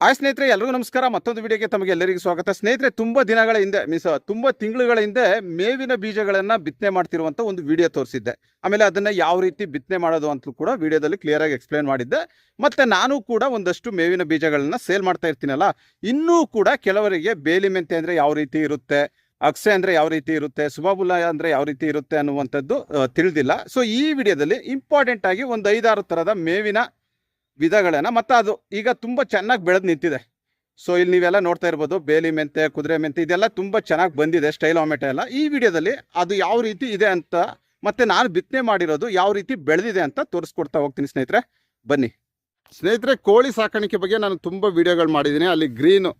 ಸ್ನೇಹಿತರೆ, ಎಲ್ರಿಗೂ ನಮಸ್ಕಾರ. ಮತ್ತೊಂದು ವಿಡಿಯೋಗೆ ತಮಗೆ ಎಲ್ಲರಿಗೂ ಸ್ವಾಗತ. ಸ್ನೇಹಿತರೆ, ತುಂಬಾ ದಿನಗಳ ಹಿಂದೆ ತುಂಬಾ ತಿಂಗಳುಗಳ ಹಿಂದೆ ಮೇವಿನ ಬೀಜಗಳನ್ನ ಬಿತ್ತನೆ ಮಾಡ್ತಿರುವಂತ ಒಂದು ವಿಡಿಯೋ ತೋರಿಸಿದ್ದೆ. ಆಮೇಲೆ ಅದನ್ನ ಯಾವ ರೀತಿ ಬಿತ್ತನೆ ಮಾಡೋದು ಅಂತ ಕೂಡ ವಿಡಿಯೋದಲ್ಲಿ ಕ್ಲಿಯರ್ ಆಗಿ ಎಕ್ಸ್ಪ್ಲೇನ್ ಮಾಡಿದ್ದೆ. ಮತ್ತೆ ನಾನು ಕೂಡ ಒಂದಷ್ಟು ಮೇವಿನ ಬೀಜಗಳನ್ನ ಸೇಲ್ ಮಾಡ್ತಾ ಇರ್ತೀನಲ್ಲ, ಇನ್ನೂ ಕೂಡ ಕೆಲವರಿಗೆ ಬೇಲಿ ಮೆಂತೆ ಅಂದ್ರೆ ಯಾವ ರೀತಿ ಇರುತ್ತೆ, ಅಕ್ಸೆ ಅಂದ್ರೆ ಯಾವ ರೀತಿ ಇರುತ್ತೆ, ಸುಬಾಬುಲ ಅಂದ್ರೆ ಯಾವ ರೀತಿ ಇರುತ್ತೆ ಅನ್ನುವಂಥದ್ದು ತಿಳಿದಿಲ್ಲ. ಸೊ ಈ ವಿಡಿಯೋದಲ್ಲಿ ಇಂಪಾರ್ಟೆಂಟ್ ಆಗಿ ಒಂದು 5-6 ತರದ ಮೇವಿನ ವಿಧಗಳನ್ನ, ಮತ್ತೆ ಅದು ಈಗ ತುಂಬಾ ಚೆನ್ನಾಗಿ ಬೆಳೆದು ನಿಂತಿದೆ. ಸೊ ಇಲ್ಲಿ ನೀವೆಲ್ಲ ನೋಡ್ತಾ ಇರ್ಬೋದು, ಬೇಲಿ ಮೆಂತೆ, ಕುದುರೆ ಮೆಂತೆ, ಇದೆಲ್ಲ ತುಂಬಾ ಚೆನ್ನಾಗಿ ಬಂದಿದೆ. ಸ್ಟೈಲ್ ಆಮೆಟೊ ಎಲ್ಲ ಈ ವಿಡಿಯೋದಲ್ಲಿ ಅದು ಯಾವ ರೀತಿ ಇದೆ ಅಂತ, ಮತ್ತೆ ನಾನು ಬಿತ್ತನೆ ಮಾಡಿರೋದು ಯಾವ ರೀತಿ ಬೆಳೆದಿದೆ ಅಂತ ತೋರಿಸ್ಕೊಡ್ತಾ ಹೋಗ್ತೀನಿ. ಸ್ನೇಹಿತರೆ ಬನ್ನಿ. ಸ್ನೇಹಿತರೆ, ಕೋಳಿ ಸಾಕಾಣಿಕೆ ಬಗ್ಗೆ ನಾನು ತುಂಬಾ ವಿಡಿಯೋಗಳು ಮಾಡಿದ್ದೀನಿ. ಅಲ್ಲಿ ಗ್ರೀನ್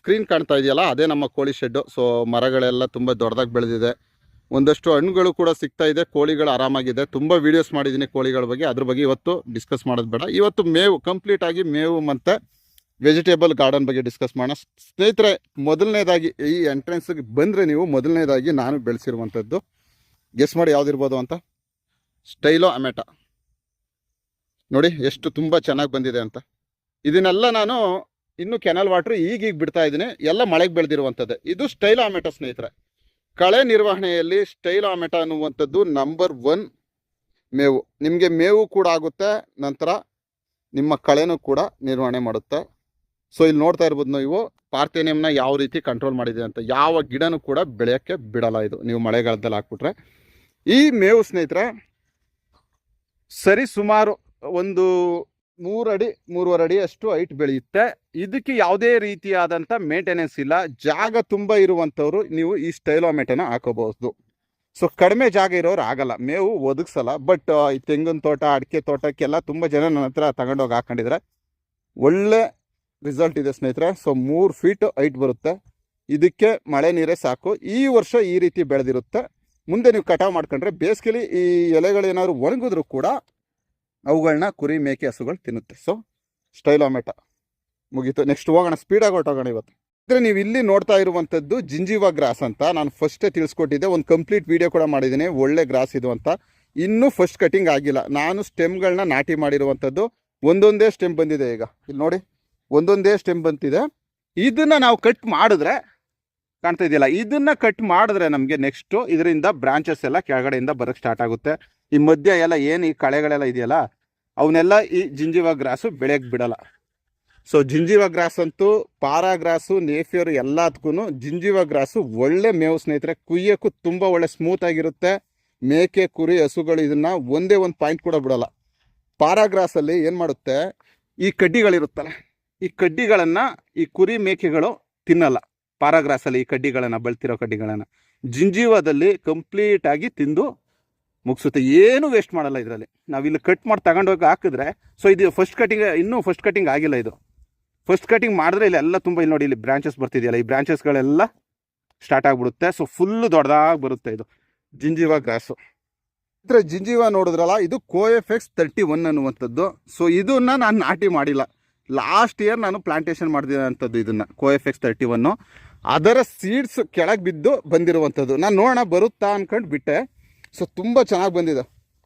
ಸ್ಕ್ರೀನ್ ಕಾಣ್ತಾ ಇದೆಯಲ್ಲ, ಅದೇ ನಮ್ಮ ಕೋಳಿ ಶೆಡ್ಡು. ಸೊ ಮರಗಳೆಲ್ಲ ತುಂಬಾ ದೊಡ್ಡದಾಗಿ ಬೆಳೆದಿದೆ, ಒಂದಷ್ಟು ಹಣ್ಣುಗಳು ಕೂಡ ಸಿಗ್ತಾ ಇದೆ, ಕೋಳಿಗಳು ಆರಾಮಾಗಿದೆ. ತುಂಬ ವೀಡಿಯೋಸ್ ಮಾಡಿದ್ದೀನಿ ಕೋಳಿಗಳ ಬಗ್ಗೆ, ಅದ್ರ ಬಗ್ಗೆ ಇವತ್ತು ಡಿಸ್ಕಸ್ ಮಾಡೋದು ಬೇಡ. ಇವತ್ತು ಮೇವು ಕಂಪ್ಲೀಟ್ ಆಗಿ ಮೇವು ಮತ್ತು ವೆಜಿಟೇಬಲ್ ಗಾರ್ಡನ್ ಬಗ್ಗೆ ಡಿಸ್ಕಸ್ ಮಾಡೋಣ. ಸ್ನೇಹಿತರೆ, ಮೊದಲನೇದಾಗಿ ಈ ಎಂಟ್ರೆನ್ಸ್ಗೆ ಬಂದರೆ ನೀವು ಮೊದಲನೇದಾಗಿ ನಾನು ಬೆಳೆಸಿರುವಂಥದ್ದು ಗೆಸ್ ಮಾಡಿ ಯಾವುದಿರ್ಬೋದು ಅಂತ. ಸ್ಟೈಲೋ ಅಮೆಟೊ ನೋಡಿ, ಎಷ್ಟು ತುಂಬ ಚೆನ್ನಾಗಿ ಬಂದಿದೆ ಅಂತ. ಇದನ್ನೆಲ್ಲ ನಾನು ಇನ್ನು ಕೆನಲ್ ವಾಟ್ರ್ ಈಗೀಗ ಬಿಡ್ತಾ ಇದ್ದೀನಿ, ಎಲ್ಲ ಮಳೆಗೆ ಬೆಳೆದಿರುವಂಥದ್ದು. ಇದು ಸ್ಟೈಲೋ ಅಮೆಟೊ ಸ್ನೇಹಿತರೆ. ಕಳೆ ನಿರ್ವಹಣೆಯಲ್ಲಿ ಸ್ಟೈಲೋ ಅಮೆಟೊ ಅನ್ನುವಂಥದ್ದು ನಂಬರ್ 1 ಮೇವು. ನಿಮಗೆ ಮೇವು ಕೂಡ ಆಗುತ್ತೆ, ನಂತರ ನಿಮ್ಮ ಕಳೆನೂ ಕೂಡ ನಿರ್ವಹಣೆ ಮಾಡುತ್ತೆ. ಸೊ ಇಲ್ಲಿ ನೋಡ್ತಾ ಇರ್ಬೋದು ನೀವು ಪಾರ್ಥೇನಿಯಂನ ಯಾವ ರೀತಿ ಕಂಟ್ರೋಲ್ ಮಾಡಿದೆ ಅಂತ. ಯಾವ ಗಿಡನೂ ಕೂಡ ಬೆಳೆಯೋಕ್ಕೆ ಬಿಡಲ್ಲ ಇದು, ನೀವು ಮಳೆಗಾಲದಲ್ಲಿ ಹಾಕ್ಬಿಟ್ರೆ. ಈ ಮೇವು ಸ್ನೇಹಿತರೆ ಸರಿ ಸುಮಾರು ಒಂದು 3 ಅಡಿ 3.5 ಅಡಿ ಅಷ್ಟು ಹೈಟ್ ಬೆಳೆಯುತ್ತೆ. ಇದಕ್ಕೆ ಯಾವುದೇ ರೀತಿಯಾದಂಥ ಮೇಂಟೆನೆನ್ಸ್ ಇಲ್ಲ. ಜಾಗ ತುಂಬ ಇರುವಂಥವ್ರು ನೀವು ಈ ಸ್ಟೈಲೋ ಅಮೆಟೊನ ಹಾಕೋಬಹುದು. ಸೊ ಕಡಿಮೆ ಜಾಗ ಇರೋರು ಆಗಲ್ಲ, ಮೇವು ಒದಗಿಸಲ್ಲ. ಬಟ್ ಈ ತೆಂಗಿನ ತೋಟ, ಅಡಿಕೆ ತೋಟಕ್ಕೆಲ್ಲ ತುಂಬ ಜನ ನನ್ನ ಹತ್ರ ತಗೊಂಡೋಗಿ ಹಾಕೊಂಡಿದ್ರೆ ಒಳ್ಳೆ ರಿಸಲ್ಟ್ ಇದೆ ಸ್ನೇಹಿತರೆ. ಸೊ 3 ಫೀಟ್ ಹೈಟ್ ಬರುತ್ತೆ. ಇದಕ್ಕೆ ಮಳೆ ನೀರೇ ಸಾಕು. ಈ ವರ್ಷ ಈ ರೀತಿ ಬೆಳೆದಿರುತ್ತೆ. ಮುಂದೆ ನೀವು ಕಟಾವು ಮಾಡ್ಕೊಂಡ್ರೆ ಬೇಸಿಗೆಲಿ ಈ ಎಲೆಗಳೇನಾದ್ರು ಒಣಗಿದ್ರು ಕೂಡ ಅವುಗಳನ್ನ ಕುರಿ, ಮೇಕೆ, ಹಸುಗಳು ತಿನ್ನುತ್ತೆ. ಸೊ ಸ್ಟೈಲೋ ಅಮೆಟೊ ಮುಗೀತು. ನೆಕ್ಸ್ಟ್ ಹೋಗೋಣ, ಸ್ಪೀಡಾಗಿ ಹೊರಟೋಗೋಣ. ಇವತ್ತು ಅಂದರೆ ನೀವು ಇಲ್ಲಿ ನೋಡ್ತಾ ಇರುವಂಥದ್ದು ಜಿಂಜಿವಾ ಗ್ರಾಸ್ ಅಂತ ನಾನು ಫಸ್ಟೇ ತಿಳಿಸ್ಕೊಟ್ಟಿದ್ದೆ. ಒಂದು ಕಂಪ್ಲೀಟ್ ವಿಡಿಯೋ ಕೂಡ ಮಾಡಿದ್ದೀನಿ, ಒಳ್ಳೆ ಗ್ರಾಸ್ ಇದು ಅಂತ. ಇನ್ನೂ ಫಸ್ಟ್ ಕಟಿಂಗ್ ಆಗಿಲ್ಲ. ನಾನು ಸ್ಟೆಮ್ಗಳನ್ನ ನಾಟಿ ಮಾಡಿರುವಂಥದ್ದು. ಒಂದೊಂದೇ ಸ್ಟೆಮ್ ಬಂದಿದೆ. ಈಗ ಇಲ್ಲಿ ನೋಡಿ, ಒಂದೊಂದೇ ಸ್ಟೆಮ್ ಬಂದಿದೆ. ಇದನ್ನು ನಾವು ಕಟ್ ಮಾಡಿದ್ರೆ ಕಾಣ್ತಾ ಇದೆಯಲ್ಲ, ಇದನ್ನು ಕಟ್ ಮಾಡಿದ್ರೆ ನಮಗೆ ನೆಕ್ಸ್ಟು ಇದರಿಂದ ಬ್ರಾಂಚಸ್ ಎಲ್ಲ ಕೆಳಗಡೆಯಿಂದ ಬರೋಕ್ಕೆ ಸ್ಟಾರ್ಟ್ ಆಗುತ್ತೆ. ಈ ಮಧ್ಯ ಎಲ್ಲ ಏನು ಈ ಕಳೆಗಳೆಲ್ಲ ಇದೆಯಲ್ಲ, ಅವನ್ನೆಲ್ಲ ಈ ಜಿಂಜಿವಾ ಗ್ರಾಸು ಬೆಳೆಯಕ್ಕೆ ಬಿಡಲ್ಲ. ಸೊ ಜಿಂಜಿವಾ ಗ್ರಾಸ್ ಅಂತೂ, ಪಾರಾ ಗ್ರಾಸು, ನೇಫಿಯರು ಎಲ್ಲದಕ್ಕೂ ಜಿಂಜಿವಾ ಗ್ರಾಸು ಒಳ್ಳೆ ಮೇವು ಸ್ನೇಹಿತರೆ. ಕುಯ್ಯೋಕ್ಕೂ ತುಂಬ ಒಳ್ಳೆ ಸ್ಮೂತ್ ಆಗಿರುತ್ತೆ. ಮೇಕೆ, ಕುರಿ, ಹಸುಗಳು ಇದನ್ನು ಒಂದೇ ಒಂದು ಪಾಯಿಂಟ್ ಕೂಡ ಬಿಡಲ್ಲ. ಪಾರಾ ಗ್ರಾಸಲ್ಲಿ ಏನು ಮಾಡುತ್ತೆ, ಈ ಕಡ್ಡಿಗಳಿರುತ್ತಲ್ಲ, ಈ ಕಡ್ಡಿಗಳನ್ನು ಈ ಕುರಿ, ಮೇಕೆಗಳು ತಿನ್ನಲ್ಲ. ಪಾರಾಗ್ರಾಸಲ್ಲಿ ಈ ಕಡ್ಡಿಗಳನ್ನು, ಬೆಳ್ತಿರೋ ಕಡ್ಡಿಗಳನ್ನು ಜಿಂಜಿವಾದಲ್ಲಿ ಕಂಪ್ಲೀಟಾಗಿ ತಿಂದು ಮುಗಿಸುತ್ತೆ. ಏನು ವೇಸ್ಟ್ ಮಾಡಲ್ಲ ಇದರಲ್ಲಿ. ನಾವಿಲ್ಲಿ ಕಟ್ ಮಾಡಿ ತಗೊಂಡೋಗಿ ಹಾಕಿದ್ರೆ, ಸೊ ಇದು ಫಸ್ಟ್ ಕಟಿಂಗ್, ಇನ್ನೂ ಫಸ್ಟ್ ಕಟಿಂಗ್ ಆಗಿಲ್ಲ. ಇದು ಫಸ್ಟ್ ಕಟಿಂಗ್ ಮಾಡಿದ್ರೆ ಇಲ್ಲಿ ಎಲ್ಲ ತುಂಬ, ಇಲ್ಲಿ ನೋಡಿ, ಇಲ್ಲಿ ಬ್ರಾಂಚಸ್ ಬರ್ತಿದೆಯಲ್ಲ, ಈ ಬ್ರಾಂಚಸ್ಗಳೆಲ್ಲ ಸ್ಟಾರ್ಟ್ ಆಗಿಬಿಡುತ್ತೆ. ಸೊ ಫುಲ್ಲು ದೊಡ್ಡದಾಗಿ ಬರುತ್ತೆ ಇದು ಜಿಂಜಿವಾ ಗ್ರಾಸು. ಇದ್ರೆ ಜಿಂಜಿವಾ ನೋಡಿದ್ರಲ್ಲ, ಇದು ಕೋಎಫೆಕ್ಸ್ 31 ಅನ್ನುವಂಥದ್ದು. ಸೊ ಇದನ್ನು ನಾನು ನಾಟಿ ಮಾಡಿಲ್ಲ, ಲಾಸ್ಟ್ ಇಯರ್ ನಾನು ಪ್ಲಾಂಟೇಶನ್ ಮಾಡಿದಂಥದ್ದು ಇದನ್ನು, ಕೋಎಫೆಕ್ಸ್ 31. ಅದರ ಸೀಡ್ಸ್ ಕೆಳಗೆ ಬಿದ್ದು ಬಂದಿರುವಂಥದ್ದು. ನಾನು ನೋಡೋಣ ಬರುತ್ತಾ ಅಂದ್ಕೊಂಡು ಬಿಟ್ಟೆ. ಸೊ ತುಂಬ ಚೆನ್ನಾಗಿ ಬಂದಿದೆ.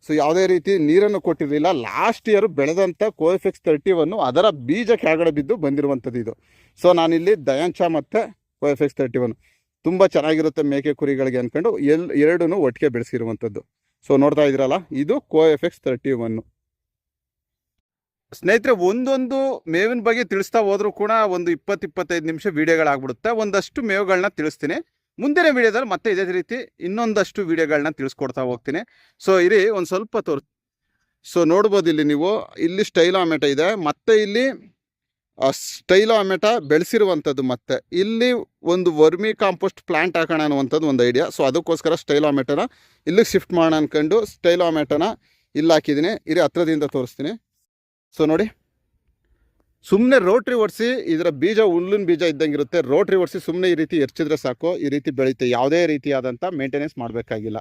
ಸೊ ಯಾವುದೇ ರೀತಿ ನೀರನ್ನು ಕೊಟ್ಟಿರಲಿಲ್ಲ. ಲಾಸ್ಟ್ ಇಯರ್ ಬೆಳೆದಂಥ ಕೋಎಫೆಕ್ಸ್ 31 ಅದರ ಬೀಜ ಕೆಳಗಡೆ ಬಿದ್ದು ಬಂದಿರುವಂಥದ್ದು ಇದು. ಸೊ ನಾನಿಲ್ಲಿ ದಯಾಂಚ ಮತ್ತು ಕೋಎಫೆಕ್ಸ್ 31 ತುಂಬ ಚೆನ್ನಾಗಿರುತ್ತೆ ಮೇಕೆ, ಕುರಿಗಳಿಗೆ ಅಂದ್ಕೊಂಡು ಎರಡೂ ಒಟ್ಟಿಗೆ ಬೆಳೆಸಿರುವಂಥದ್ದು. ಸೊ ನೋಡ್ತಾ ಇದ್ದೀರಲ್ಲ, ಇದು ಕೋಎಫೆಕ್ಸ್ 31. ಸ್ನೇಹಿತರೆ, ಒಂದೊಂದು ಮೇವಿನ ಬಗ್ಗೆ ತಿಳಿಸ್ತಾ ಹೋದ್ರೂ ಕೂಡ ಒಂದು 20-25 ನಿಮಿಷ ವಿಡಿಯೋಗಳಾಗ್ಬಿಡುತ್ತೆ. ಒಂದಷ್ಟು ಮೇವುಗಳನ್ನ ತಿಳಿಸ್ತೀನಿ. ಮುಂದಿನ ವಿಡಿಯೋದಲ್ಲಿ ಮತ್ತೆ ಇದೇ ರೀತಿ ಇನ್ನೊಂದಷ್ಟು ವಿಡಿಯೋಗಳನ್ನ ತಿಳಿಸ್ಕೊಡ್ತಾ ಹೋಗ್ತೀನಿ. ಸೊ ಇರಿ ಒಂದು ಸ್ವಲ್ಪ ಸೊ ನೋಡ್ಬೋದು ಇಲ್ಲಿ ನೀವು, ಇಲ್ಲಿ ಸ್ಟೈಲೋ ಅಮೆಟೊ ಇದೆ, ಮತ್ತೆ ಇಲ್ಲಿ ಸ್ಟೈಲೋ ಅಮೆಟೊ ಬೆಳೆಸಿರುವಂಥದ್ದು. ಮತ್ತೆ ಇಲ್ಲಿ ಒಂದು ವರ್ಮಿ ಕಾಂಪೋಸ್ಟ್ ಪ್ಲಾಂಟ್ ಹಾಕೋಣ ಅನ್ನುವಂಥದ್ದು ಒಂದು ಐಡಿಯಾ. ಸೊ ಅದಕ್ಕೋಸ್ಕರ ಸ್ಟೈಲೋ ಅಮೆಟೊನ ಇಲ್ಲಿಗೆ ಶಿಫ್ಟ್ ಮಾಡೋಣ ಅಂದ್ಕೊಂಡು ಸ್ಟೈಲೋ ಅಮೆಟೊನ ಇಲ್ಲಿ ಹಾಕಿದ್ದೀನಿ. ಇರಿ ಹತ್ರದಿಂದ ತೋರಿಸ್ತೀನಿ. ಸೊ ನೋಡಿ, ಸುಮ್ಮನೆ ರೋಟ್ರಿ ಒಡಿಸಿ, ಇದರ ಬೀಜ ಹುಲ್ಲಿನ ಬೀಜ ಇದ್ದಂಗೆ ಇರುತ್ತೆ. ರೋಟ್ರಿ ಒಡಿಸಿ ಸುಮ್ಮನೆ ಈ ರೀತಿ ಎರ್ಚಿದ್ರೆ ಸಾಕು, ಈ ರೀತಿ ಬೆಳೀತೆ. ಯಾವುದೇ ರೀತಿಯಾದಂಥ ಮೇಂಟೆನೆನ್ಸ್ ಮಾಡಬೇಕಾಗಿಲ್ಲ.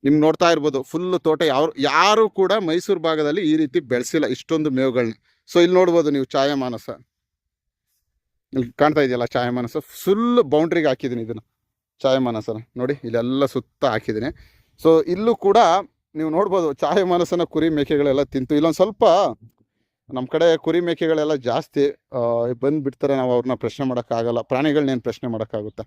ನಿಮ್ಗೆ ನೋಡ್ತಾ ಇರ್ಬೋದು, ಫುಲ್ಲು ತೋಟ. ಯಾರು ಕೂಡ ಮೈಸೂರು ಭಾಗದಲ್ಲಿ ಈ ರೀತಿ ಬೆಳೆಸಿಲ್ಲ ಇಷ್ಟೊಂದು ಮೇವುಗಳನ್ನ. ಸೊ ಇಲ್ಲಿ ನೋಡ್ಬೋದು ನೀವು ಛಾಯಾಮಾನಸ, ಇಲ್ಲಿ ಕಾಣ್ತಾ ಇದೆಯಲ್ಲ ಛಾಯಾಮಾನಸ, ಫುಲ್ ಬೌಂಡ್ರಿಗೆ ಹಾಕಿದ್ದೀನಿ ಇದನ್ನು ಛಾಯಾಮಾನಸನ. ನೋಡಿ ಇಲ್ಲೆಲ್ಲ ಸುತ್ತ ಹಾಕಿದ್ದೀನಿ. ಸೊ ಇಲ್ಲೂ ಕೂಡ ನೀವು ನೋಡ್ಬೋದು ಛಾಯಾಮಾನಸನ ಕುರಿ, ಮೇಕೆಗಳೆಲ್ಲ ತಿಂತು. ಇಲ್ಲೊಂದು ಸ್ವಲ್ಪ ನಮ್ಮ ಕಡೆ ಕುರಿ ಮೇಕೆಗಳೆಲ್ಲ ಜಾಸ್ತಿ ಬಂದು ಬಿಡ್ತಾರೆ, ನಾವು ಅವ್ರನ್ನ ಪ್ರಶ್ನೆ ಮಾಡೋಕ್ಕಾಗಲ್ಲ, ಪ್ರಾಣಿಗಳನ್ನೇನು ಪ್ರಶ್ನೆ ಮಾಡೋಕ್ಕಾಗುತ್ತೆ.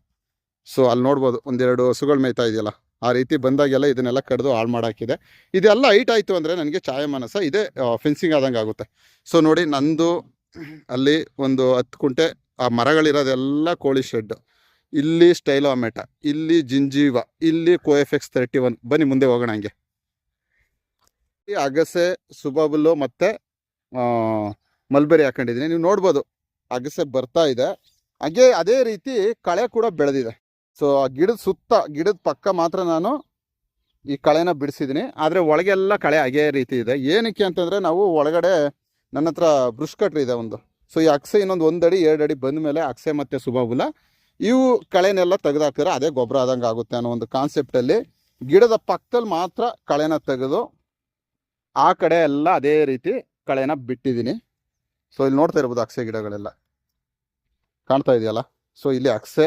ಸೊ ಅಲ್ಲಿ ನೋಡ್ಬೋದು ಒಂದೆರಡು ಹಸುಗಳು ಮೇಯ್ತಾ ಇದೆಯಲ್ಲ, ಆ ರೀತಿ ಬಂದಾಗೆಲ್ಲ ಇದನ್ನೆಲ್ಲ ಕಡ್ದು ಹಾಳು ಮಾಡಾಕಿದೆ. ಇದೆಲ್ಲ ಹೈಟ್ ಆಯಿತು ಅಂದರೆ ನನಗೆ ಛಾಯಾಮಾನಸ ಇದೇ ಫೆನ್ಸಿಂಗ್ ಆದಂಗೆ ಆಗುತ್ತೆ. ಸೊ ನೋಡಿ, ನಂದು ಅಲ್ಲಿ ಒಂದು 10 ಕುಂಟೆ ಆ ಮರಗಳಿರೋದೆಲ್ಲ ಕೋಳಿ ಶೆಡ್, ಇಲ್ಲಿ ಸ್ಟೈಲೋಮೆಟ, ಇಲ್ಲಿ ಜಿಂಜೀವ, ಇಲ್ಲಿ ಕೋಎಫ್ಎಕ್ಸ್ 31. ಬನ್ನಿ ಮುಂದೆ ಹೋಗೋಣ. ಹಂಗೆ ಅಗಸೆ, ಸುಬಾಬುಲ್ಲು ಮತ್ತು ಮಲ್ಬೆರಿ ಹಾಕೊಂಡಿದ್ದೀನಿ. ನೀವು ನೋಡ್ಬೋದು ಅಗಸೆ ಬರ್ತಾ ಇದೆ, ಹಾಗೆ ಅದೇ ರೀತಿ ಕಳೆ ಕೂಡ ಬೆಳೆದಿದೆ. ಸೊ ಆ ಗಿಡದ ಸುತ್ತ, ಗಿಡದ ಪಕ್ಕ ಮಾತ್ರ ನಾನು ಈ ಕಳೆನ ಬಿಡಿಸಿದ್ದೀನಿ, ಆದರೆ ಒಳಗೆಲ್ಲ ಕಳೆ ಹಾಗೇ ರೀತಿ ಇದೆ. ಏನಕ್ಕೆ ಅಂತಂದರೆ ನಾವು ಒಳಗಡೆ ನನ್ನ ಹತ್ರ ಬ್ರುಷ್ ಕಟ್ರ್ ಇದೆ ಒಂದು. ಸೊ ಈ ಅಗಸೆ ಇನ್ನೊಂದು 1 ಅಡಿ 2 ಅಡಿ ಬಂದ ಮೇಲೆ ಅಗಸೆ ಮತ್ತು ಸುಬಾಬುಲ ಇವು ಕಳೆನೆಲ್ಲ ತೆಗೆದಾಕ್ತಾರೆ, ಅದೇ ಗೊಬ್ಬರ ಆದಂಗೆ ಆಗುತ್ತೆ ಅನ್ನೋ ಒಂದು ಕಾನ್ಸೆಪ್ಟಲ್ಲಿ ಗಿಡದ ಪಕ್ಕದಲ್ಲಿ ಮಾತ್ರ ಕಳೆನ ತೆಗೆದು ಆ ಕಡೆ ಎಲ್ಲ ಅದೇ ರೀತಿ ಕಳೆನ ಬಿಟ್ಟಿದ್ದೀನಿ. ಸೊ ಇಲ್ಲಿ ನೋಡ್ತಾ ಇರ್ಬೋದು ಅಗಸೆ ಗಿಡಗಳೆಲ್ಲ ಕಾಣ್ತಾ ಇದೆಯಲ್ಲ. ಸೊ ಇಲ್ಲಿ ಅಗಸೆ,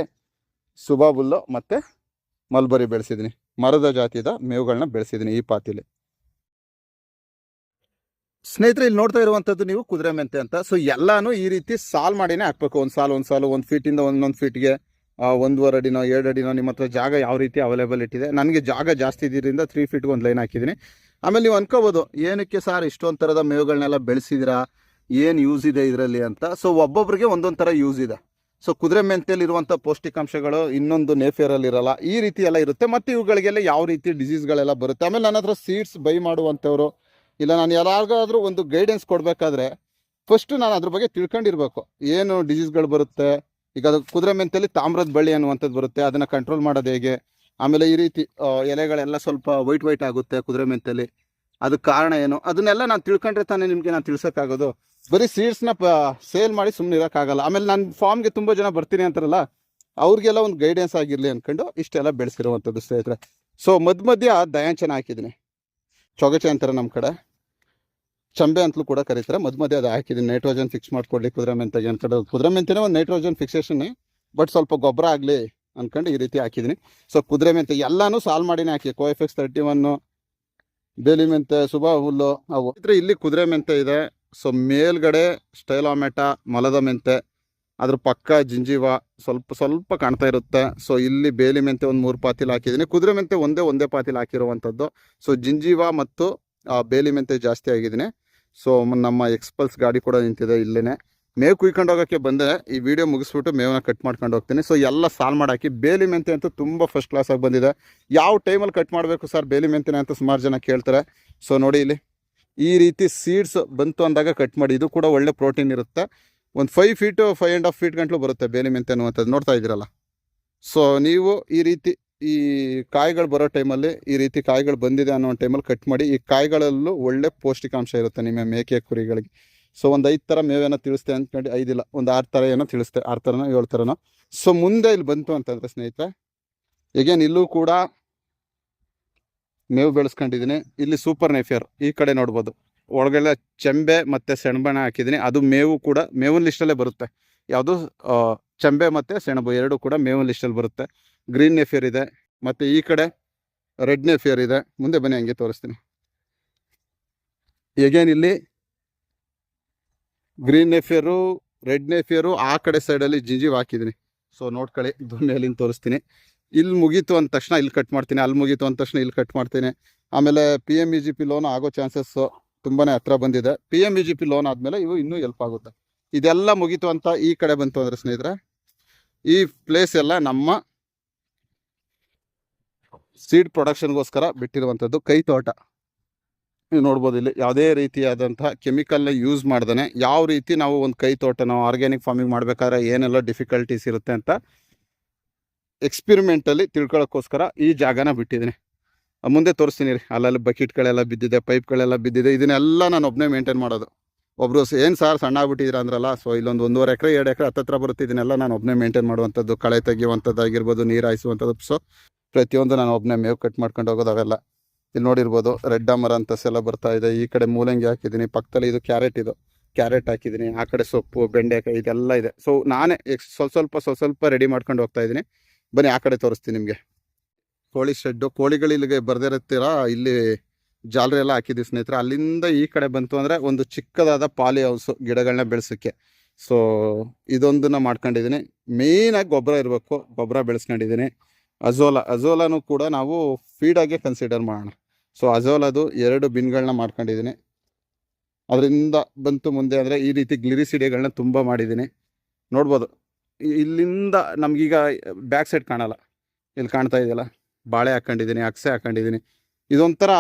ಸುಬಾಬುಲ್ಲು ಮತ್ತು ಮಲ್ಬರಿ ಬೆಳೆಸಿದ್ದೀನಿ, ಮರದ ಜಾತಿದ ಮೇವುಗಳನ್ನ ಬೆಳೆಸಿದ್ದೀನಿ ಈ ಪಾತಿಲಿ. ಸ್ನೇಹಿತರೆ, ಇಲ್ಲಿ ನೋಡ್ತಾ ಇರುವಂಥದ್ದು ನೀವು ಕುದುರೆ ಮೆಂತೆ ಅಂತ. ಸೊ ಎಲ್ಲಾನು ಈ ರೀತಿ ಸಾಲ್ ಮಾಡಿನೇ ಹಾಕ್ಬೇಕು. ಒಂದು ಸಾಲು 1 ಫೀಟಿಂದ 1 ಫೀಟ್ಗೆ 1.5 ಅಡಿನೋ 2 ಅಡಿನೋ ನಿಮ್ಮ ಹತ್ರ ಜಾಗ ಯಾವ ರೀತಿ ಅವೈಲೇಬಲ್ ಇಟ್ಟಿದೆ. ನನಗೆ ಜಾಗ ಜಾಸ್ತಿ ಇದ್ದಿದ್ದರಿಂದ 3 ಫೀಟ್ಗೆ ಒಂದು ಲೈನ್ ಹಾಕಿದ್ದೀನಿ. ಆಮೇಲೆ ನೀವು ಅನ್ಕೋಬೋದು, ಏನಕ್ಕೆ ಸರ್ ಇಷ್ಟೊಂದು ಥರದ ಮೇವುಗಳನ್ನೆಲ್ಲ ಬೆಳೆಸಿದಿರಾ, ಏನು ಯೂಸ್ ಇದೆ ಇದರಲ್ಲಿ ಅಂತ. ಸೊ ಒಬ್ಬೊಬ್ರಿಗೆ ಒಂದೊಂದು ಥರ ಯೂಸ್ ಇದೆ. ಸೊ ಕುದುರೆ ಮೆಂತೆಯಲ್ಲಿ ಇರುವಂಥ ಪೌಷ್ಟಿಕಾಂಶಗಳು ಇನ್ನೊಂದು ನೇಫಿಯರಲ್ಲಿ ಇರಲ್ಲ, ಈ ರೀತಿ ಎಲ್ಲ ಇರುತ್ತೆ. ಮತ್ತು ಇವುಗಳಿಗೆಲ್ಲ ಯಾವ ರೀತಿ ಡಿಸೀಸ್ಗಳೆಲ್ಲ ಬರುತ್ತೆ. ಆಮೇಲೆ ನನ್ನ ಹತ್ರ ಸೀಡ್ಸ್ ಬೈ ಮಾಡುವಂಥವ್ರು, ಇಲ್ಲ ನಾನು ಯಾರಿಗಾದ್ರೂ ಒಂದು ಗೈಡೆನ್ಸ್ ಕೊಡಬೇಕಾದ್ರೆ ಫಸ್ಟ್ ನಾನು ಅದ್ರ ಬಗ್ಗೆ ತಿಳ್ಕೊಂಡಿರ್ಬೇಕು, ಏನು ಡಿಸೀಸ್ಗಳು ಬರುತ್ತೆ. ಈಗ ಅದು ಕುದುರೆ ಮೆಂತೆಯಲ್ಲಿ ತಾಮ್ರದ ಬಳ್ಳಿ ಅನ್ನುವಂಥದ್ದು ಬರುತ್ತೆ, ಅದನ್ನು ಕಂಟ್ರೋಲ್ ಮಾಡೋದು ಹೇಗೆ. ಆಮೇಲೆ ಈ ರೀತಿ ಎಲೆಗಳೆಲ್ಲ ಸ್ವಲ್ಪ ವೈಟ್ ಆಗುತ್ತೆ ಕುದುರೆ ಮೆಂತೆಯಲ್ಲಿ, ಅದಕ್ಕೆ ಕಾರಣ ಏನು, ಅದನ್ನೆಲ್ಲ ನಾನು ತಿಳ್ಕೊಂಡ್ರೆ ತಾನೇ ನಿಮಗೆ ನಾನು ತಿಳ್ಸೋಕ್ಕಾಗೋದು. ಬರೀ ಸೀಡ್ಸ್ನ ಸೇಲ್ ಮಾಡಿ ಸುಮ್ಮನೆ ಇರೋಕ್ಕಾಗಲ್ಲ. ಆಮೇಲೆ ನಾನು ಫಾರ್ಮ್ಗೆ ತುಂಬ ಜನ ಬರ್ತೀನಿ ಅಂತಾರಲ್ಲ, ಅವ್ರಿಗೆಲ್ಲ ಒಂದು ಗೈಡೆನ್ಸ್ ಆಗಿರಲಿ ಅಂದ್ಕೊಂಡು ಇಷ್ಟೆಲ್ಲ ಬೆಳೆಸಿರುವಂಥದ್ದು ಸ್ನೇಹಿತರೆ. ಸೊ ಮಧ್ಯ ದಯಾಂಚನ ಹಾಕಿದ್ದೀನಿ, ಚೊಗಚೆ ಅಂತಾರೆ ನಮ್ಮ ಕಡೆ, ಚಂಬೆ ಅಂತಲೂ ಕೂಡ ಕರೀತಾರೆ. ಮಧ್ಯ ಅದು ಹಾಕಿದ್ದೀನಿ, ನೈಟ್ರೋಜನ್ ಫಿಕ್ಸ್ ಮಾಡ್ಕೊಡ್ಲಿ ಕುದುರೆ ಮೆಂತೆಗೆ ಅಂದ್ಕೊಂಡು. ಕುದುರೆ ಮೆಂತೆನೇ ಒಂದು ನೈಟ್ರೋಜನ್ ಫಿಕ್ಸೇಷನ್ನೇ, ಬಟ್ ಸ್ವಲ್ಪ ಗೊಬ್ಬರ ಆಗಲಿ ಅಂದ್ಕೊಂಡು ಈ ರೀತಿ ಹಾಕಿದ್ದೀನಿ. ಸೊ ಕುದುರೆ ಮೆಂತೆ ಎಲ್ಲನೂ ಸಾಲ್ ಮಾಡಿನೇ ಹಾಕಿ, ಕೋಎಫ್ಎಕ್ಸ್ 31, ಬೇಲಿ ಮೆಂತೆ, ಸುಬಾ ಹುಲ್ಲು ಅವು. ಇಲ್ಲಿ ಕುದುರೆ ಮೆಂತೆ ಇದೆ. ಸೊ ಮೇಲ್ಗಡೆ ಸ್ಟೈಲೋಮೆಟ, ಮೊಲದ ಮೆಂತೆ, ಅದ್ರ ಪಕ್ಕ ಜಿಂಜೀವ ಸ್ವಲ್ಪ ಕಾಣ್ತಾ ಇರುತ್ತೆ. ಸೊ ಇಲ್ಲಿ ಬೇಲಿ ಮೆಂತೆ ಒಂದು 3 ಪಾತಿಲ್ ಹಾಕಿದ್ದೀನಿ. ಕುದುರೆ ಮೆಂತೆ ಒಂದೇ ಪಾತಿಲ್ ಹಾಕಿರುವಂಥದ್ದು. ಸೊ ಜಿಂಜೀವ ಮತ್ತು ಬೇಲಿ ಮೆಂತೆ ಜಾಸ್ತಿ ಆಗಿದ್ದೀನಿ. ಸೊ ನಮ್ಮ ಎಕ್ಸ್ಪಲ್ಸ್ ಗಾಡಿ ಕೂಡ ನಿಂತಿದೆ ಇಲ್ಲೇ. ಮೇವು ಕುಯ್ಕೊಂಡು ಹೋಗೋಕ್ಕೆ ಬಂದೆ, ಈ ವಿಡಿಯೋ ಮುಗಿಸ್ಬಿಟ್ಟು ಮೇವನ್ನ ಕಟ್ ಮಾಡ್ಕೊಂಡು ಹೋಗ್ತೀನಿ. ಸೊ ಎಲ್ಲ ಸಾಲ್ ಮಾಡಾಕಿ. ಬೇಲಿ ಮೆಂತೆ ಅಂತೂ ತುಂಬ ಫಸ್ಟ್ ಕ್ಲಾಸಾಗಿ ಬಂದಿದೆ. ಯಾವ ಟೈಮಲ್ಲಿ ಕಟ್ ಮಾಡಬೇಕು ಸರ್ ಬೇಲಿ ಮೆಂತೆನ ಅಂತ ಸುಮಾರು ಜನ ಕೇಳ್ತಾರೆ. ಸೊ ನೋಡಿ, ಇಲ್ಲಿ ಈ ರೀತಿ ಸೀಡ್ಸ್ ಬಂತು ಅಂದಾಗ ಕಟ್ ಮಾಡಿ. ಇದು ಕೂಡ ಒಳ್ಳೆ ಪ್ರೋಟೀನ್ ಇರುತ್ತೆ. ಒಂದು 5 ಫೀಟು 5.5 ಫೀಟ್ ಗಂಟಲು ಬರುತ್ತೆ ಬೇಲಿ ಮೆಂತೆ ಅನ್ನುವಂಥದ್ದು, ನೋಡ್ತಾ ಇದ್ದೀರಲ್ಲ. ಸೊ ನೀವು ಈ ರೀತಿ ಈ ಕಾಯಿಗಳು ಬರೋ ಟೈಮಲ್ಲಿ, ಈ ರೀತಿ ಕಾಯಿಗಳು ಬಂದಿದೆ ಅನ್ನೋ ಟೈಮಲ್ಲಿ ಕಟ್ ಮಾಡಿ. ಈ ಕಾಯಿಗಳಲ್ಲೂ ಒಳ್ಳೆ ಪೌಷ್ಟಿಕಾಂಶ ಇರುತ್ತೆ ನಿಮ್ಮ ಮೇಕೆ ಕುರಿಗಳಿಗೆ. ಸೊ ಒಂದು 5 ಥರ ಮೇವೇನೋ ತಿಳಿಸ್ತೆ ಅಂದ್ಕೊಂಡು, 5 ಇಲ್ಲ ಒಂದು 6 ಥರ ಏನೋ ತಿಳಿಸ್ತೆ, 6 ಥರನೋ 7 ಥರನೋ. ಸೊ ಮುಂದೆ ಇಲ್ಲಿ ಬಂತು ಅಂತಂದರೆ ಸ್ನೇಹಿತರೆ, ಈಗೇನು ಇಲ್ಲೂ ಕೂಡ ಮೇವು ಬೆಳೆಸ್ಕೊಂಡಿದ್ದೀನಿ. ಇಲ್ಲಿ ಸೂಪರ್ ನೇಫಿಯರ್ ಈ ಕಡೆ ನೋಡ್ಬೋದು, ಒಳಗೆಲ್ಲ ಚೆಂಬೆ ಮತ್ತು ಸೆಣಬನ ಹಾಕಿದ್ದೀನಿ. ಅದು ಮೇವು ಕೂಡ ಮೇವಿನ ಲಿಸ್ಟಲ್ಲೇ ಬರುತ್ತೆ. ಯಾವುದು ಚೆಂಬೆ ಮತ್ತು ಸೆಣಬು ಎರಡು ಕೂಡ ಮೇವಿನ ಲಿಸ್ಟಲ್ಲಿ ಬರುತ್ತೆ. ಗ್ರೀನ್ ನೇಫಿಯರ್ ಇದೆ, ಮತ್ತು ಈ ಕಡೆ ರೆಡ್ ನೇಫಿಯರ್ ಇದೆ. ಮುಂದೆ ಬನ್ನಿ, ಹಂಗೆ ತೋರಿಸ್ತೀನಿ. ಈಗೇನು ಇಲ್ಲಿ ಗ್ರೀನ್ ನೇಫಿಯರು, ರೆಡ್ ನೇಫಿಯರು, ಆ ಕಡೆ ಸೈಡಲ್ಲಿ ಜಿಂಜೀವ್ ಹಾಕಿದ್ದೀನಿ. ಸೊ ನೋಡ್ಕೊಳ್ಳಿ, ಮೇಲಿಂದ ತೋರಿಸ್ತೀನಿ. ಇಲ್ಲಿ ಮುಗೀತು ಅಂದ ತಕ್ಷಣ ಇಲ್ಲಿ ಕಟ್ ಮಾಡ್ತೀನಿ, ಅಲ್ಲಿ ಮುಗೀತು ಅಂದ ತಕ್ಷಣ ಇಲ್ಲಿ ಕಟ್ ಮಾಡ್ತೀನಿ. ಆಮೇಲೆ PMEGP ಲೋನ್ ಆಗೋ ಚಾನ್ಸಸ್ಸು ತುಂಬಾ ಹತ್ರ ಬಂದಿದೆ. PMEGP ಲೋನ್ ಆದಮೇಲೆ ಇವು ಇನ್ನೂ ಹೆಲ್ಪ್ ಆಗುತ್ತೆ. ಇದೆಲ್ಲ ಮುಗೀತು ಅಂತ ಈ ಕಡೆ ಬಂತು ಅಂದರೆ ಸ್ನೇಹಿತರೆ, ಈ ಪ್ಲೇಸ್ ಎಲ್ಲ ನಮ್ಮ ಸೀಡ್ ಪ್ರೊಡಕ್ಷನ್ಗೋಸ್ಕರ ಬಿಟ್ಟಿರುವಂಥದ್ದು ಕೈ ತೋಟ. ನೀವು ನೋಡ್ಬೋದು, ಇಲ್ಲಿ ಯಾವುದೇ ರೀತಿಯಾದಂತಹ ಕೆಮಿಕಲ್ನ ಯೂಸ್ ಮಾಡ್ದೇ ಯಾವ ರೀತಿ ನಾವು ಒಂದು ಕೈ ತೋಟನೋ ಆರ್ಗ್ಯಾನಿಕ್ ಫಾರ್ಮಿಂಗ್ ಮಾಡಬೇಕಾದ್ರೆ ಏನೆಲ್ಲ ಡಿಫಿಕಲ್ಟೀಸ್ ಇರುತ್ತೆ ಅಂತ ಎಕ್ಸ್ಪಿರಿಮೆಂಟಲ್ಲಿ ತಿಳ್ಕೊಳ್ಳೋಕ್ಕೋಸ್ಕರ ಈ ಜಾಗನ ಬಿಟ್ಟಿದ್ದೀನಿ. ಮುಂದೆ ತೋರಿಸ್ತೀನಿ ರೀ. ಅಲ್ಲಲ್ಲಿ ಬಕೆಟ್ಗಳೆಲ್ಲ ಬಿದ್ದಿದೆ, ಪೈಪ್ಗಳೆಲ್ಲ ಬಿದ್ದಿದೆ. ಇದನ್ನೆಲ್ಲ ನಾನು ಒಬ್ಬನೇ ಮೇಂಟೈನ್ ಮಾಡೋದು. ಒಬ್ಬರು ಏನು ಸಾರ್ ಸಣ್ಣ ಆಗ್ಬಿಟ್ಟಿದ್ದೀರಾ ಅಂದ್ರಲ್ಲ, ಸೊ ಇಲ್ಲೊಂದು 1.5 ಎಕರೆ 2 ಎಕರೆ ಹತ್ತತ್ರ ಬರುತ್ತೆ. ಇದನ್ನೆಲ್ಲ ನಾನು ಒಬ್ಬನೇ ಮೇಂಟೈನ್ ಮಾಡುವಂಥದ್ದು, ಕಳೆ ತೆಗೆಯುವಂಥದ್ದು ಆಗಿರ್ಬೋದು, ನೀರು ಹಾಯಿಸುವಂಥದ್ದು. ಸೊ ಪ್ರತಿಯೊಂದು ನಾನು ಒಬ್ಬನೇ ಮೇವು ಕಟ್ ಮಾಡ್ಕೊಂಡು ಹೋಗೋದು ಅವೆಲ್ಲ. ಇಲ್ಲಿ ನೋಡಿರ್ಬೋದು ರೆಡ್ ಅಮರಂತಸ್ ಎಲ್ಲ ಬರ್ತಾ ಇದೆ. ಈ ಕಡೆ ಮೂಲಂಗಿ ಹಾಕಿದ್ದೀನಿ, ಪಕ್ಕದಲ್ಲಿ ಇದು ಕ್ಯಾರೆಟ್ ಹಾಕಿದ್ದೀನಿ, ಆ ಕಡೆ ಸೊಪ್ಪು, ಬೆಂಡೆಕಾಯಿ ಇದೆಲ್ಲ ಇದೆ. ಸೊ ನಾನೇ ಸ್ವಲ್ಪ ರೆಡಿ ಮಾಡ್ಕೊಂಡು ಹೋಗ್ತಾ ಇದ್ದೀನಿ. ಬನ್ನಿ ಆ ಕಡೆ ತೋರಿಸ್ತೀನಿ ನಿಮಗೆ. ಕೋಳಿ ಶೆಡ್ಡು, ಕೋಳಿಗಳು ಇಲ್ಲಿಗೆ ಬರ್ದಿರುತ್ತೀರಾ, ಇಲ್ಲಿ ಜಾಲರಿ ಎಲ್ಲ ಹಾಕಿದ್ವಿ ಸ್ನೇಹಿತರೆ. ಅಲ್ಲಿಂದ ಈ ಕಡೆ ಬಂತು ಅಂದರೆ ಒಂದು ಚಿಕ್ಕದಾದ ಪಾಲಿ ಹೌಸು ಗಿಡಗಳನ್ನ ಬೆಳೆಸೋಕ್ಕೆ. ಸೊ ಇದೊಂದನ್ನ ಮಾಡ್ಕೊಂಡಿದ್ದೀನಿ. ಮೇಯ್ನಾಗಿ ಗೊಬ್ಬರ ಇರಬೇಕು, ಗೊಬ್ಬರ ಬೆಳೆಸ್ಕೊಂಡಿದ್ದೀನಿ. ಅಜೋಲಾನು ಕೂಡ ನಾವು ಫೀಡಾಗೆ ಕನ್ಸಿಡರ್ ಮಾಡೋಣ. ಸೊ ಅಜೋಲಾದು 2 ಬಿನ್ಗಳನ್ನ ಮಾಡ್ಕೊಂಡಿದ್ದೀನಿ. ಅದರಿಂದ ಬಂತು ಮುಂದೆ ಅಂದರೆ ಈ ರೀತಿ ಗ್ಲಿರಿಸಿಡಿಗಳನ್ನ ತುಂಬ ಮಾಡಿದ್ದೀನಿ. ನೋಡ್ಬೋದು ಇಲ್ಲಿಂದ ನಮಗೀಗ ಬ್ಯಾಕ್ ಸೈಡ್ ಕಾಣಲ್ಲ, ಇಲ್ಲಿ ಕಾಣ್ತಾ ಇದೆಯಲ್ಲ, ಬಾಳೆ ಹಾಕ್ಕೊಂಡಿದ್ದೀನಿ, ಅಕ್ಸೆ ಹಾಕ್ಕೊಂಡಿದ್ದೀನಿ. ಇದೊಂಥರ.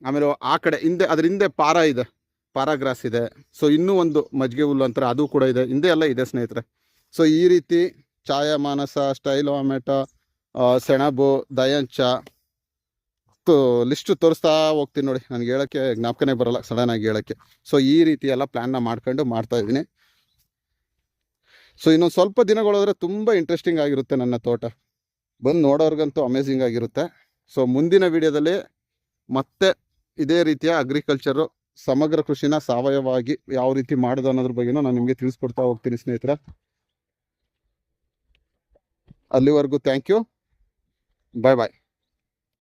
ಆಮೇಲೆ ಆ ಕಡೆ ಹಿಂದೆ ಅದ್ರ ಹಿಂದೆ ಪಾರ ಇದೆ, ಪಾರಾಗ್ರಾಸ್ ಇದೆ. ಸೊ ಇನ್ನೂ ಒಂದು ಮಜ್ಜಿಗೆ ಹುಲ್ಲು ಅಂತಾರೆ, ಅದು ಕೂಡ ಇದೆ, ಹಿಂದೆ ಎಲ್ಲ ಇದೆ ಸ್ನೇಹಿತರೆ. ಸೊ ಈ ರೀತಿ ಛಾಯಾಮಾನಸ, ಸ್ಟೈಲೋಮೆಟೊ, ಸೆಣಬು, ದಯಂಚ ಲಿಸ್ಟು ತೋರಿಸ್ತಾ ಹೋಗ್ತೀನಿ ನೋಡಿ. ನನಗೆ ಹೇಳೋಕ್ಕೆ ಜ್ಞಾಪಕನೇ ಬರೋಲ್ಲ ಸಡನ್ನಾಗಿ ಹೇಳೋಕ್ಕೆ. ಸೊ ಈ ರೀತಿ ಎಲ್ಲ ಪ್ಲ್ಯಾನ್ನ ಮಾಡ್ಕೊಂಡು ಮಾಡ್ತಾ ಇದ್ದೀನಿ. ಸೊ ಇನ್ನೊಂದು ಸ್ವಲ್ಪ ದಿನಗಳಾದರೆ ತುಂಬ ಇಂಟ್ರೆಸ್ಟಿಂಗ್ ಆಗಿರುತ್ತೆ ನನ್ನ ತೋಟ. ಬಂದು ನೋಡೋರ್ಗಂತೂ ಅಮೇಝಿಂಗ್ ಆಗಿರುತ್ತೆ. ಸೊ ಮುಂದಿನ ವಿಡಿಯೋದಲ್ಲಿ ಮತ್ತೆ ಇದೇ ರೀತಿಯ ಅಗ್ರಿಕಲ್ಚರು, ಸಮಗ್ರ ಕೃಷಿನ ಸಾವಯವವಾಗಿ ಯಾವ ರೀತಿ ಮಾಡೋದು ಅನ್ನೋದ್ರ ಬಗ್ಗೆನೂ ನಾನು ನಿಮಗೆ ತಿಳಿಸ್ಕೊಡ್ತಾ ಹೋಗ್ತೀನಿ ಸ್ನೇಹಿತರೆ. ಅಲ್ಲಿವರೆಗೂ ಥ್ಯಾಂಕ್ ಯು, ಬಾಯ್ ಬಾಯ್.